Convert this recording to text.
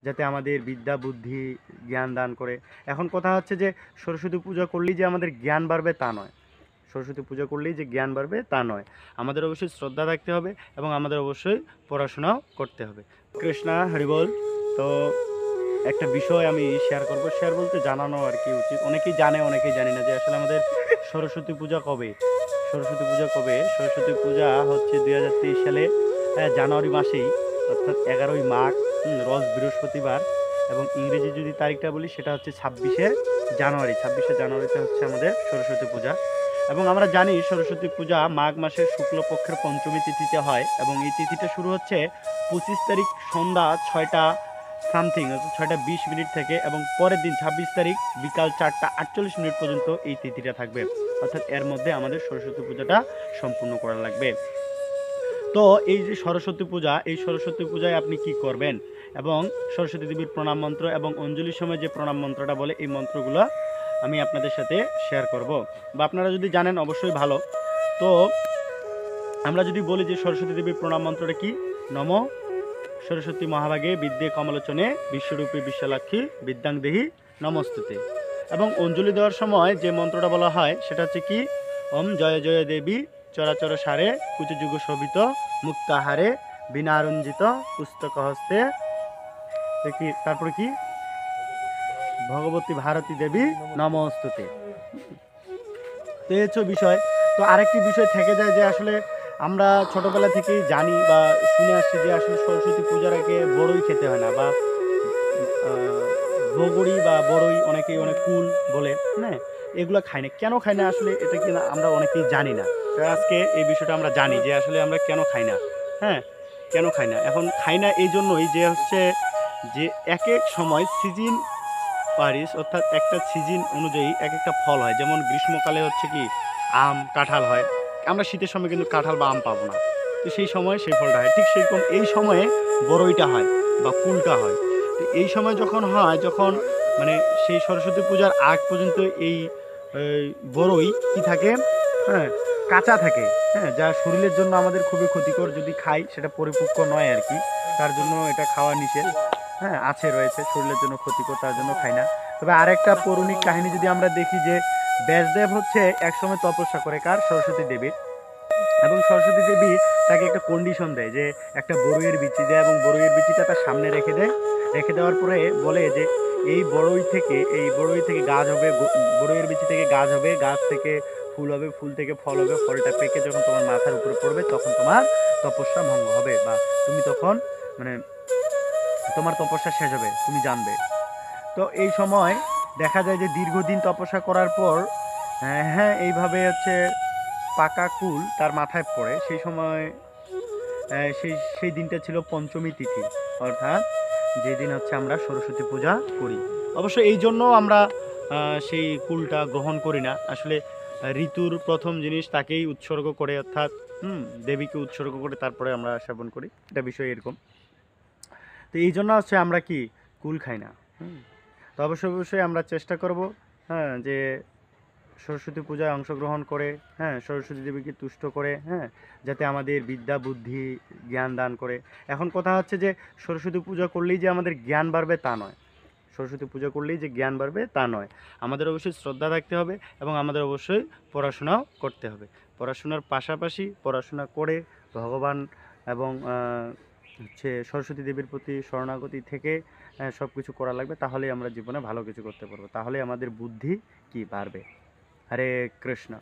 যাতে আমাদের বিদ্যা বুদ্ধি জ্ঞান দান করে। এখন কথা হচ্ছে যে সরস্বতী পূজা করলেই যে আমাদের জ্ঞান বাড়বে তা নয়। সরস্বতী পূজা করলেই যে জ্ঞান বাড়বে তা নয়। আমাদের অবশ্যই শ্রদ্ধা থাকতে হবে এবং আমাদের অবশ্যই পড়াশোনাও করতে হবে। কৃষ্ণা হরিবল। তো একটা বিষয় আমি শেয়ার করব, শেয়ার বলতে জানানো আর কি উচিত। অনেকেই জানে, অনেকেই জানি না যে আসলে আমাদের সরস্বতী পূজা কবে। সরস্বতী পূজা কবে? সরস্বতী পূজা হচ্ছে 2023 সালে জানুয়ারি মাসেই, অর্থাৎ 11ই মাঘ, রোজ বৃহস্পতিবার। এবং ইংরেজি যদি তারিখটা বলি সেটা হচ্ছে 26শে জানুয়ারি। 26শে জানুয়ারিতে হচ্ছে আমাদের সরস্বতী পূজা। এবং আমরা জানি সরস্বতী পূজা মাঘ মাসের শুক্লপক্ষের পঞ্চমী তিথিতে হয় এবং এই তিথিটা শুরু হচ্ছে 25 তারিখ সন্ধ্যা 6টা সামথিং, অর্থাৎ 6টা 20 মিনিট থেকে, এবং পরের দিন 26 তারিখ বিকাল 4টা 48 মিনিট পর্যন্ত এই তিথিটা থাকবে। অর্থাৎ এর মধ্যে আমাদের সরস্বতী পূজাটা সম্পূর্ণ করা লাগবে। তো এই যে সরস্বতী পূজা, এই সরস্বতী পূজায় আপনি কি করবেন এবং সরস্বতী দেবীর প্রণাম মন্ত্র এবং অঞ্জলির সময় যে প্রণাম মন্ত্রটা বলে, এই মন্ত্রগুলো আমি আপনাদের সাথে শেয়ার করব, বা আপনারা যদি জানেন অবশ্যই ভালো। তো আমরা যদি বলি যে সরস্বতী দেবীর প্রণাম মন্ত্রটা কি, নম সরস্বতী মহাভাগে বিদ্যে কমলোচনে বিশ্বরূপী বিশ্বলক্ষ্মী বিদ্যাং দেহি নমস্তুতে। এবং অঞ্জলি দেওয়ার সময় যে মন্ত্রটা বলা হয় সেটা হচ্ছে কি, ওম জয় জয় দেবী চরাচর সারে কুচযুগ শোভিত মুক্তাহারে বিনারঞ্জিত পুস্তক হস্তে, কি তারপরে কি, ভগবতী ভারতী দেবী নমস্তুতে। তো এই হচ্ছে বিষয়। তো আরেকটি বিষয় থেকে যায় যে আসলে আমরা ছোটবেলা থেকেই জানি বা শুনে আসছি যে আসলে সরস্বতী পূজার আগে বড়ই খেতে হয় না, বা বগড়ি বা বড়ই অনেকেই অনেক কুল বলে, হ্যাঁ, এগুলো খাই না। কেন খাই না আসলে এটা কি না আমরা অনেকেই জানি না। তো আজকে এই বিষয়টা আমরা জানি যে আসলে আমরা কেন খাই না। হ্যাঁ, কেন খাই না? এখন খাই না এই জন্যই যে হচ্ছে যে এক এক সময় সিজন পারিস, অর্থাৎ একটা সিজন অনুযায়ী এক একটা ফল হয়। যেমন গ্রীষ্মকালে হচ্ছে কি আম কাঁঠাল হয়, আমরা শীতের সময় কিন্তু কাঁঠাল বা আম পাবো না, তো সেই সময় সেই ফলটা হয়। ঠিক সেরকম এই সময়ে বড়ইটা হয় বা কুলটা হয়। তো এই সময় যখন হয়, যখন মানে সেই সরস্বতী পূজার আগ পর্যন্ত এই বড়ই কি থাকে, হ্যাঁ, কাঁচা থাকে, হ্যাঁ, যা শরীরের জন্য আমাদের খুবই ক্ষতিকর। যদি খাই সেটা পরিপক্ক নয় আর কি, তার জন্য এটা খাওয়া নিষেধ। হ্যাঁ, আছে রয়েছে শরীরের জন্য ক্ষতিকর, তার জন্য খাই না। তবে আরেকটা পৌরাণিক কাহিনী যদি আমরা দেখি যে ব্যাসদেব হচ্ছে একসময় তপস্যা করে কার, সরস্বতী দেবীর। এবং সরস্বতী দেবী তাকে একটা কন্ডিশন দেয় যে একটা বড়ইয়ের বিচি দেয় এবং বড়ইয়ের বিচিটা তার সামনে রেখে দেয়। রেখে দেওয়ার পরে বলে যে এই বড়ই থেকে গাছ হবে, বড়ইয়ের বিচি থেকে গাছ হবে, গাছ থেকে ফুল হবে, ফুল থেকে ফল হবে, ফলটা পেকে যখন তোমার মাথার উপরে পড়বে তখন তোমার তপস্যা ভঙ্গ হবে, বা তুমি তখন মানে তোমার তপস্যা শেষ হবে, তুমি জানবে। তো এই সময় দেখা যায় যে দীর্ঘদিন তপস্যা করার পর হ্যাঁ এইভাবে হচ্ছে পাকা কুল তার মাথায় পড়ে। সেই সময় সেই সেই দিনটা ছিল পঞ্চমী তিথি, অর্থাৎ যেদিন হচ্ছে আমরা সরস্বতী পূজা করি। অবশ্য এই জন্য আমরা সেই কুলটা গ্রহণ করি না আসলে। ঋতুর প্রথম জিনিস তাকেই উৎসর্গ করে, অর্থাৎ দেবীকে উৎসর্গ করে তারপরে আমরা সেবন করি, এটা বিষয় এরকম। তো এই জন্য হচ্ছে আমরা কি কুল খাই না। তো অবশ্যই অবশ্যই আমরা চেষ্টা করব, হ্যাঁ, যে সরস্বতী পূজায় অংশগ্রহণ করে, হ্যাঁ, সরস্বতী দেবীকে তুষ্ট করে, হ্যাঁ, যাতে আমাদের বিদ্যা বুদ্ধি জ্ঞান দান করে। এখন কথা হচ্ছে যে সরস্বতী পূজা করলেই যে আমাদের জ্ঞান বাড়বে তা নয়। সরস্বতী পূজা করলেই যে জ্ঞান বাড়বে তা নয়। আমাদের অবশ্যই শ্রদ্ধা থাকতে হবে এবং আমাদের অবশ্যই পড়াশোনাও করতে হবে। পড়াশোনার পাশাপাশি পড়াশোনা করে ভগবান এবং হচ্ছে সরস্বতী দেবীর প্রতি শরণাগতি থেকে সব কিছু করা লাগবে, তাহলেই আমরা জীবনে ভালো কিছু করতে পারবো, তাহলে আমাদের বুদ্ধি কি বাড়বে। হরে কৃষ্ণ।